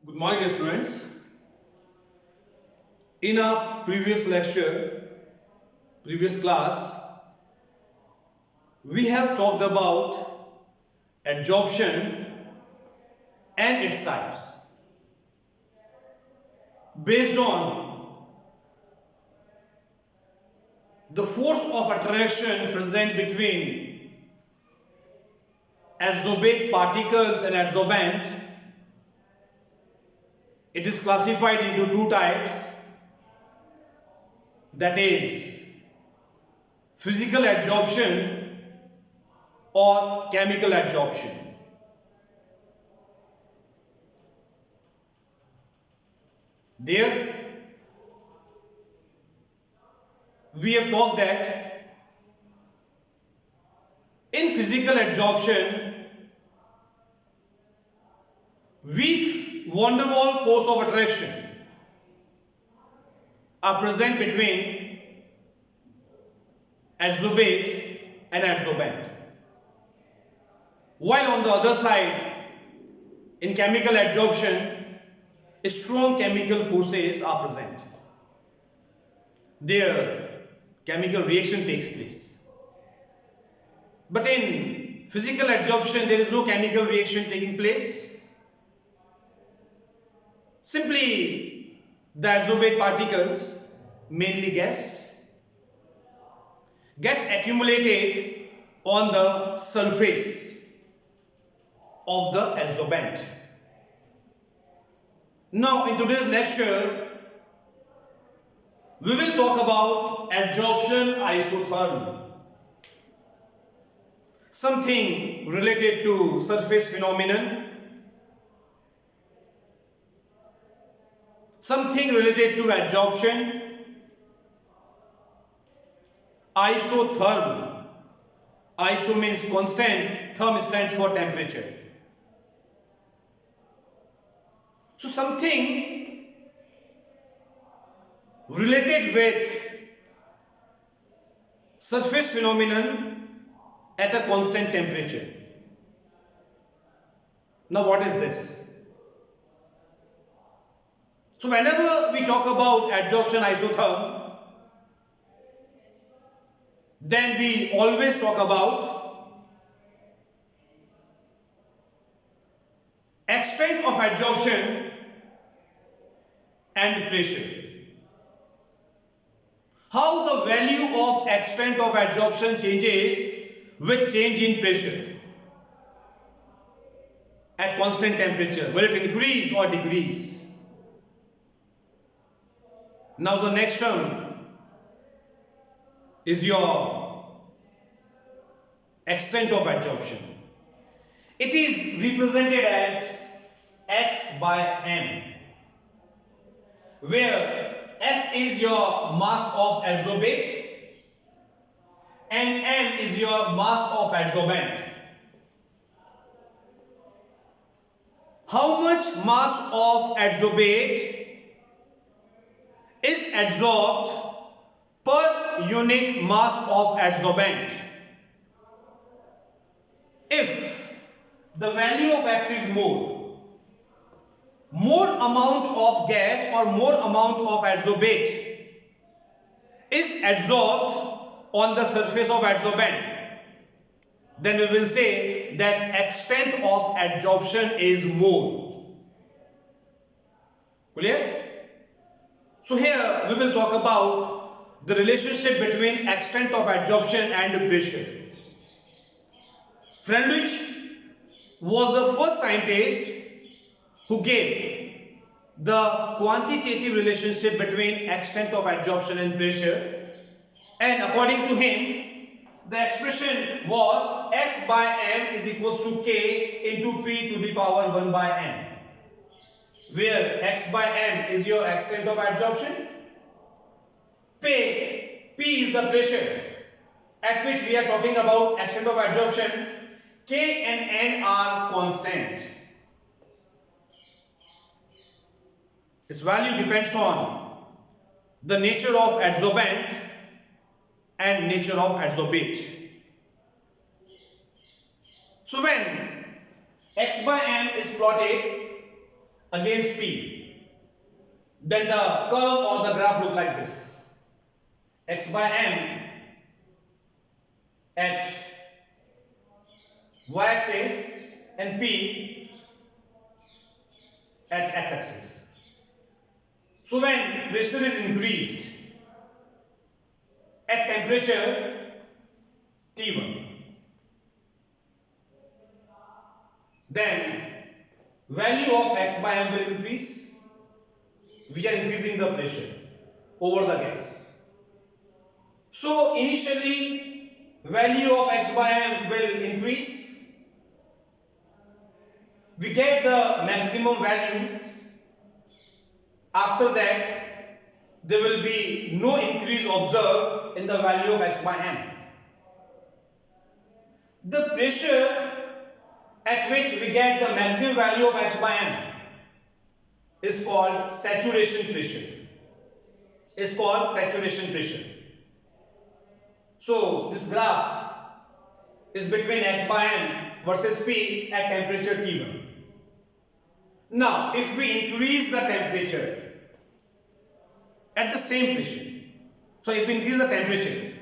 Good morning, dear students. In our previous class, we have talked about adsorption and its types. Based on the force of attraction present between adsorbate particles and adsorbent, it is classified into two types, that is physical adsorption or chemical adsorption. There we have talked that in physical adsorption, weak van der Waals force of attraction are present between adsorbate and adsorbent. While on the other side, in chemical adsorption, strong chemical forces are present. Their chemical reaction takes place. But in physical adsorption, there is no chemical reaction taking place. Simply, the adsorbate particles, mainly gas, gets accumulated on the surface of the adsorbent. Now, in today's lecture, we will talk about adsorption isotherm, something related to surface phenomenon, something related to adsorption, isotherm. Iso means constant, therm stands for temperature. So something related with surface phenomenon at a constant temperature. Now what is this? So whenever we talk about adsorption isotherm, then we always talk about extent of adsorption and pressure. How the value of extent of adsorption changes with change in pressure at constant temperature. Will it increase or decrease? Now the next term is your extent of adsorption. It is represented as x by m, where x is your mass of adsorbate and m is your mass of adsorbent. How much mass of adsorbate is adsorbed per unit mass of adsorbent? If the value of x is more amount of gas or more amount of adsorbate is adsorbed on the surface of adsorbent, then we will say that extent of adsorption is more. Clear? So here we will talk about the relationship between extent of adsorption and pressure. Friendlich was the first scientist who gave the quantitative relationship between extent of adsorption and pressure, and according to him, the expression was x by m is equals to k into p to the power 1 by n, where x by m is your extent of adsorption, p is the pressure at which we are talking about extent of adsorption, k and n are constant. Its value depends on the nature of adsorbent and nature of adsorbate. So when x by m is plotted, against P, then the curve or the graph look like this. X by M at y-axis and P at x-axis. So when pressure is increased at temperature T1, then value of X by M will increase. We are increasing the pressure over the gas. So initially value of X by M will increase. We get the maximum value. After that there will be no increase observed in the value of X by M. The pressure at which we get the maximum value of X by M is called saturation pressure. So this graph is between X by M versus P at temperature T1. Now if we increase the temperature at the same pressure, so if we increase the temperature,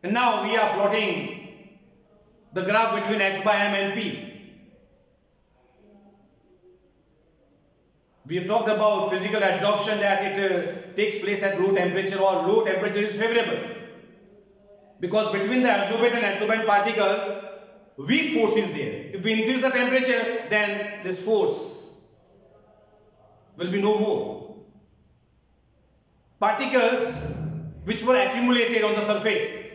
and now we are plotting the graph between X by M and P. We have talked about physical adsorption, that it takes place at low temperature, or low temperature is favorable because between the adsorbent and adsorbent particle weak force is there. If we increase the temperature, then this force will be no more. Particles which were accumulated on the surface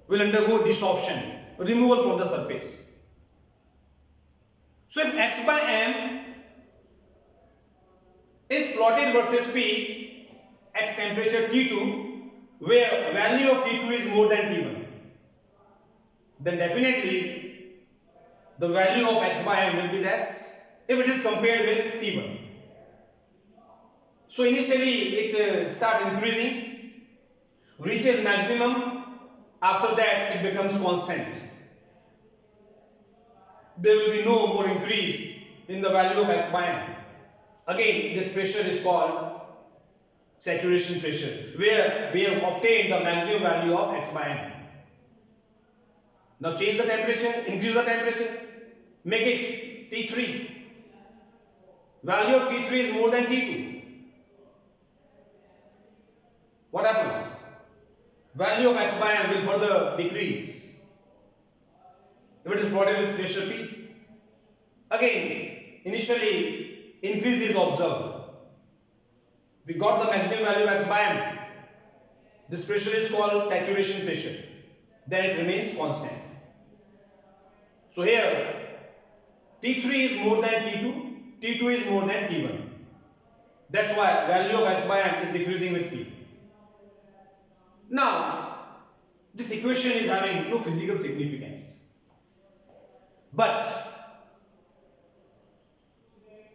will undergo desorption, removal from the surface. So if X by M is plotted versus P at temperature T2, where value of T2 is more than T1, then definitely the value of X by M will be less if it is compared with T1. So initially it starts increasing, reaches maximum, after that it becomes constant. There will be no more increase in the value of X by M. Again, this pressure is called saturation pressure, where we have obtained the maximum value of X by M. Now change the temperature, increase the temperature, make it T3. Value of T3 is more than T2. What happens? Value of X by M will further decrease if it is plotted with pressure P. Again, initially increase is observed. We got the maximum value of X by M. This pressure is called saturation pressure. Then it remains constant. So here T3 is more than T2, T2 is more than T1. That's why value of X by M is decreasing with P. Now this equation is having no physical significance. But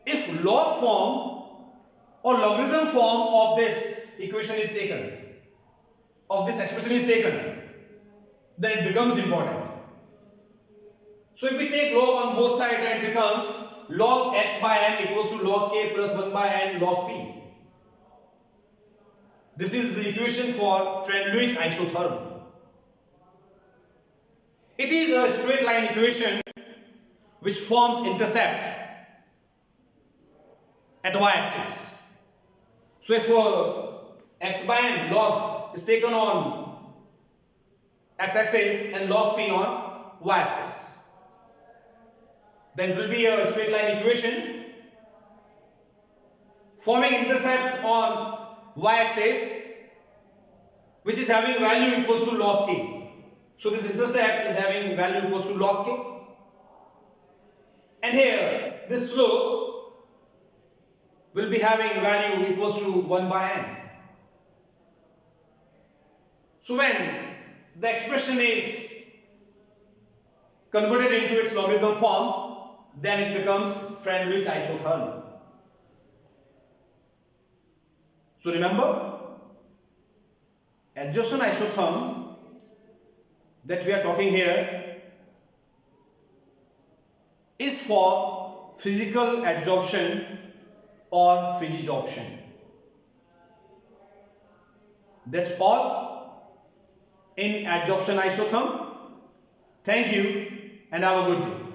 if log form or logarithm form of this equation is taken, of this expression is taken, then it becomes important. So if we take log on both sides, then it becomes log X by M equals to log K plus 1 by N log P. This is the equation for Friend-Lewis isotherm. It is a straight line equation which forms intercept at y-axis. So if X by M log is taken on x-axis and log P on y-axis, then it will be a straight line equation forming intercept on y-axis which is having value equals to log K. So this intercept is having value equals to log K. And here this slope will be having value equals to 1 by N. So when the expression is converted into its logarithm form, then it becomes Friend-Lewis isotherm. So remember, adjacent isotherm that we are talking here is for physical adsorption or physisorption. That's all in adsorption isotherm. Thank you and have a good day.